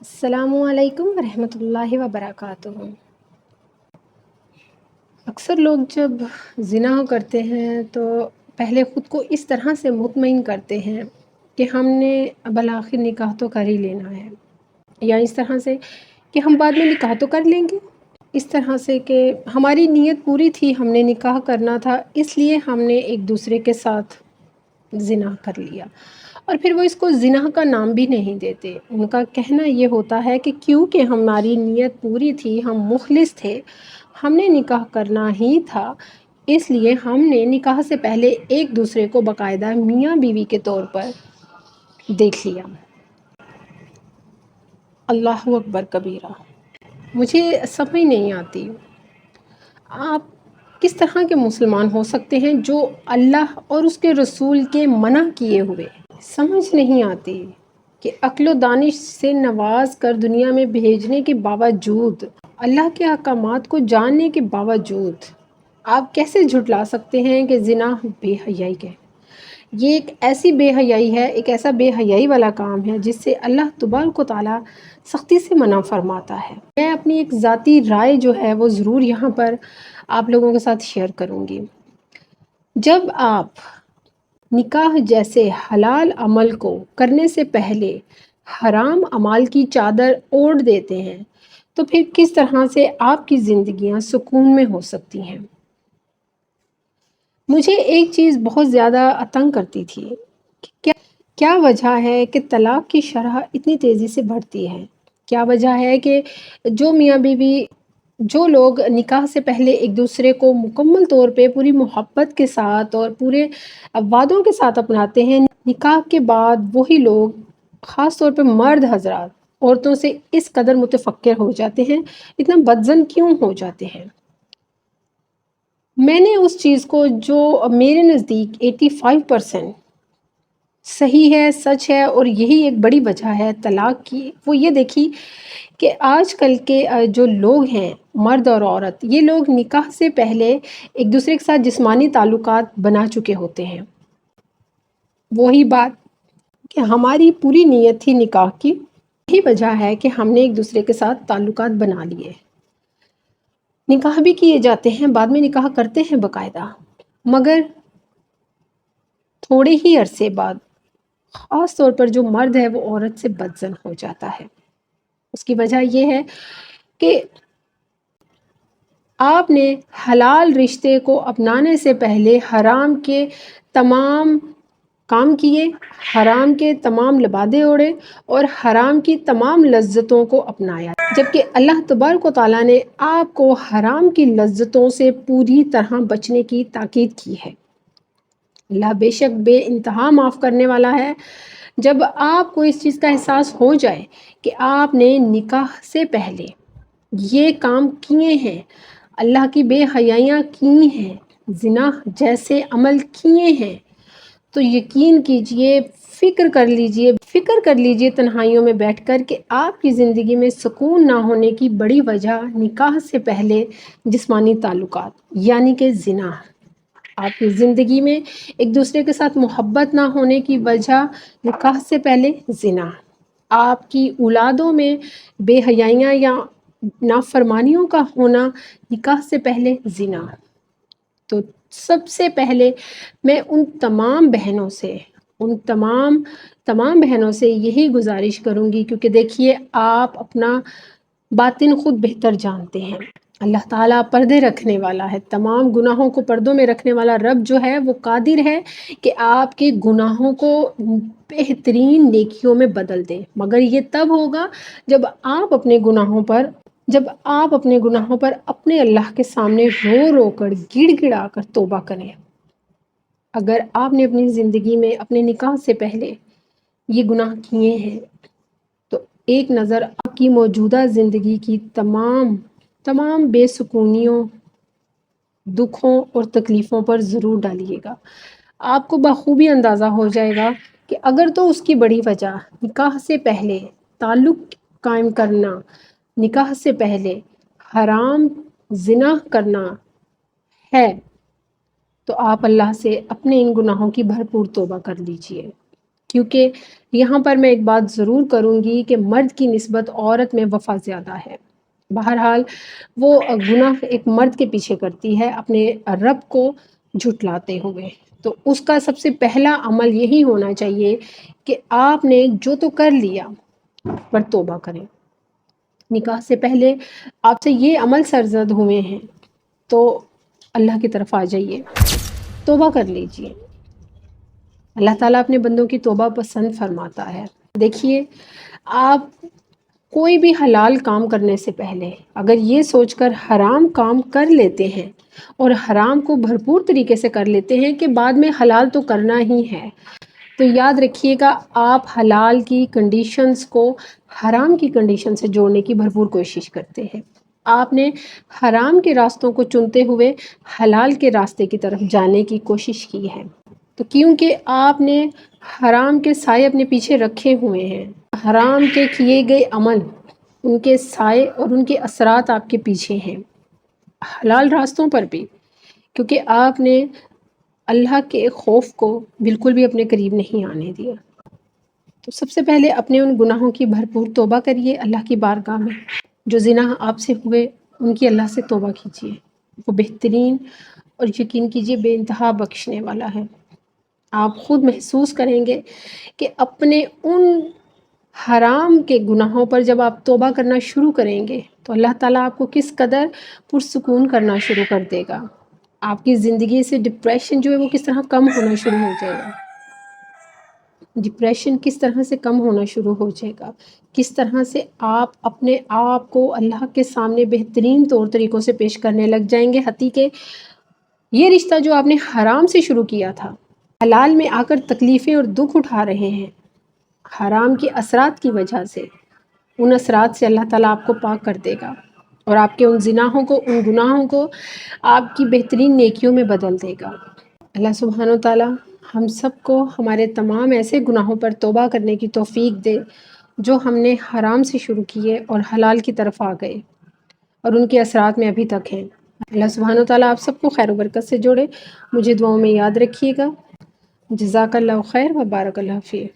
السلام علیکم ورحمۃ اللہ وبرکاتہ۔ اکثر لوگ جب زنا کرتے ہیں تو پہلے خود کو اس طرح سے مطمئن کرتے ہیں کہ ہم نے بالآخر نکاح تو کر ہی لینا ہے، یا اس طرح سے کہ ہم بعد میں نکاح تو کر لیں گے، اس طرح سے کہ ہماری نیت پوری تھی، ہم نے نکاح کرنا تھا، اس لیے ہم نے ایک دوسرے کے ساتھ زنا کر لیا۔ اور پھر وہ اس کو زنا کا نام بھی نہیں دیتے، ان کا کہنا یہ ہوتا ہے کہ کیونکہ ہماری نیت پوری تھی، ہم مخلص تھے، ہم نے نکاح کرنا ہی تھا، اس لیے ہم نے نکاح سے پہلے ایک دوسرے کو باقاعدہ میاں بیوی کے طور پر دیکھ لیا۔ اللہ اکبر کبیرہ، مجھے سمجھ نہیں آتی آپ کس طرح کے مسلمان ہو سکتے ہیں جو اللہ اور اس کے رسول کے منع کیے ہوئے سمجھ نہیں آتی کہ عقل و دانش سے نواز کر دنیا میں بھیجنے کے باوجود، اللہ کے احکامات کو جاننے کے باوجود آپ کیسے جھٹلا سکتے ہیں کہ زنا بے حیائی ہے۔ یہ ایک ایسی بے حیائی ہے، ایک ایسا بے حیائی والا کام ہے جس سے اللہ تبارک و تعالیٰ سختی سے منع فرماتا ہے۔ میں اپنی ایک ذاتی رائے جو ہے وہ ضرور یہاں پر آپ لوگوں کے ساتھ شیئر کروں گی۔ جب آپ نکاح جیسے حلال عمل کو کرنے سے پہلے حرام اعمال کی چادر اوڑھ دیتے ہیں تو پھر کس طرح سے آپ کی زندگیاں سکون میں ہو سکتی ہیں۔ مجھے ایک چیز بہت زیادہ تنگ کرتی تھی کہ کیا وجہ ہے کہ طلاق کی شرح اتنی تیزی سے بڑھتی ہے، کیا وجہ ہے کہ جو میاں بیوی جو لوگ نکاح سے پہلے ایک دوسرے کو مکمل طور پہ پوری محبت کے ساتھ اور پورے وعدوں کے ساتھ اپناتے ہیں، نکاح کے بعد وہی لوگ خاص طور پہ مرد حضرات عورتوں سے اس قدر متفکر ہو جاتے ہیں، اتنا بدظن کیوں ہو جاتے ہیں۔ میں نے اس چیز کو جو میرے نزدیک 85% صحیح ہے، سچ ہے، اور یہی ایک بڑی وجہ ہے طلاق کی، وہ یہ دیکھی کہ آج کل کے جو لوگ ہیں، مرد اور عورت، یہ لوگ نکاح سے پہلے ایک دوسرے کے ساتھ جسمانی تعلقات بنا چکے ہوتے ہیں۔ وہی بات کہ ہماری پوری نیت تھی نکاح کی، یہی وجہ ہے کہ ہم نے ایک دوسرے کے ساتھ تعلقات بنا لیے، نکاح بھی کیے جاتے ہیں، بعد میں نکاح کرتے ہیں باقاعدہ، مگر تھوڑے ہی عرصے بعد خاص طور پر جو مرد ہے وہ عورت سے بدظن ہو جاتا ہے۔ اس کی وجہ یہ ہے کہ آپ نے حلال رشتے کو اپنانے سے پہلے حرام کے تمام کام کیے، حرام کے تمام لبادے اوڑھے اور حرام کی تمام لذتوں کو اپنایا، جبکہ اللہ تبارک و تعالیٰ نے آپ کو حرام کی لذتوں سے پوری طرح بچنے کی تاکید کی ہے۔ اللہ بے شک بے انتہا معاف کرنے والا ہے۔ جب آپ کو اس چیز کا احساس ہو جائے کہ آپ نے نکاح سے پہلے یہ کام کیے ہیں، اللہ کی بے حیائیاں کی ہیں، زنا جیسے عمل کیے ہیں، تو یقین کیجئے، فکر کر لیجئے تنہائیوں میں بیٹھ کر کہ آپ کی زندگی میں سکون نہ ہونے کی بڑی وجہ نکاح سے پہلے جسمانی تعلقات یعنی کہ زنا، آپ کی زندگی میں ایک دوسرے کے ساتھ محبت نہ ہونے کی وجہ نکاح سے پہلے زنا، آپ کی اولادوں میں بے حیائیاں یا نافرمانیوں کا ہونا نکاح سے پہلے زنا۔ تو سب سے پہلے میں ان تمام بہنوں سے یہی گزارش کروں گی، کیونکہ دیکھیے آپ اپنا باطن خود بہتر جانتے ہیں، اللہ تعالیٰ پردے رکھنے والا ہے، تمام گناہوں کو پردوں میں رکھنے والا رب جو ہے وہ قادر ہے کہ آپ کے گناہوں کو بہترین نیکیوں میں بدل دے، مگر یہ تب ہوگا جب آپ اپنے گناہوں پر اپنے اللہ کے سامنے رو رو کر گڑ گڑا کر توبہ کریں۔ اگر آپ نے اپنی زندگی میں اپنے نکاح سے پہلے یہ گناہ کیے ہیں تو ایک نظر آپ کی موجودہ زندگی کی تمام بے سکونیوں، دکھوں اور تکلیفوں پر ضرور ڈالیے گا۔ آپ کو بخوبی اندازہ ہو جائے گا کہ اگر تو اس کی بڑی وجہ نکاح سے پہلے تعلق قائم کرنا، نکاح سے پہلے حرام زنا کرنا ہے، تو آپ اللہ سے اپنے ان گناہوں کی بھرپور توبہ کر لیجئے۔ کیونکہ یہاں پر میں ایک بات ضرور کروں گی کہ مرد کی نسبت عورت میں وفا زیادہ ہے۔ بہرحال وہ گناہ ایک مرد کے پیچھے کرتی ہے اپنے رب کو جھٹلاتے ہوئے، تو اس کا سب سے پہلا عمل یہی ہونا چاہیے کہ آپ نے جو تو کر لیا پر توبہ کریں۔ نکاح سے پہلے آپ سے یہ عمل سرزد ہوئے ہیں تو اللہ کی طرف آ جائیے، توبہ کر لیجئے۔ اللہ تعالیٰ اپنے بندوں کی توبہ پسند فرماتا ہے۔ دیکھیے، آپ کوئی بھی حلال کام کرنے سے پہلے اگر یہ سوچ کر حرام کام کر لیتے ہیں اور حرام کو بھرپور طریقے سے کر لیتے ہیں کہ بعد میں حلال تو کرنا ہی ہے، تو یاد رکھیے گا آپ حلال کی کنڈیشنز کو حرام کی کنڈیشن سے جوڑنے کی بھرپور کوشش کرتے ہیں۔ آپ نے حرام کے راستوں کو چنتے ہوئے حلال کے راستے کی طرف جانے کی کوشش کی ہے، تو کیونکہ آپ نے حرام کے سائے اپنے پیچھے رکھے ہوئے ہیں، حرام کے کیے گئے عمل، ان کے سائے اور ان کے اثرات آپ کے پیچھے ہیں، حلال راستوں پر بھی، کیونکہ آپ نے اللہ کے خوف کو بالکل بھی اپنے قریب نہیں آنے دیا۔ تو سب سے پہلے اپنے ان گناہوں کی بھرپور توبہ کریے اللہ کی بارگاہ میں، جو زنا آپ سے ہوئے ان کی اللہ سے توبہ کیجیے، وہ بہترین اور یقین کیجیے بے انتہا بخشنے والا ہے۔ آپ خود محسوس کریں گے کہ اپنے ان حرام کے گناہوں پر جب آپ توبہ کرنا شروع کریں گے تو اللہ تعالیٰ آپ کو کس قدر پرسکون کرنا شروع کر دے گا۔ آپ کی زندگی سے ڈپریشن جو ہے وہ کس طرح کم ہونا شروع ہو جائے گا، ڈپریشن کس طرح سے کم ہونا شروع ہو جائے گا، کس طرح سے آپ اپنے آپ کو اللہ کے سامنے بہترین طور طریقوں سے پیش کرنے لگ جائیں گے، حتیٰ کہ یہ رشتہ جو آپ نے حرام سے شروع کیا تھا، حلال میں آ کر تکلیفیں اور دکھ اٹھا رہے ہیں حرام کے اثرات کی وجہ سے، ان اثرات سے اللہ تعالیٰ آپ کو پاک کر دے گا اور آپ کے ان زناحوں کو، ان گناہوں کو آپ کی بہترین نیکیوں میں بدل دے گا۔ اللہ سبحانہ و تعالیٰ ہم سب کو ہمارے تمام ایسے گناہوں پر توبہ کرنے کی توفیق دے جو ہم نے حرام سے شروع کیے اور حلال کی طرف آ گئے اور ان کے اثرات میں ابھی تک ہیں۔ اللہ سبحانہ و تعالیٰ آپ سب کو خیر و برکت سے جوڑے۔ مجھے دعاؤں میں یاد رکھیے گا۔ جزاک اللہ خیر و بارک اللہ فیک۔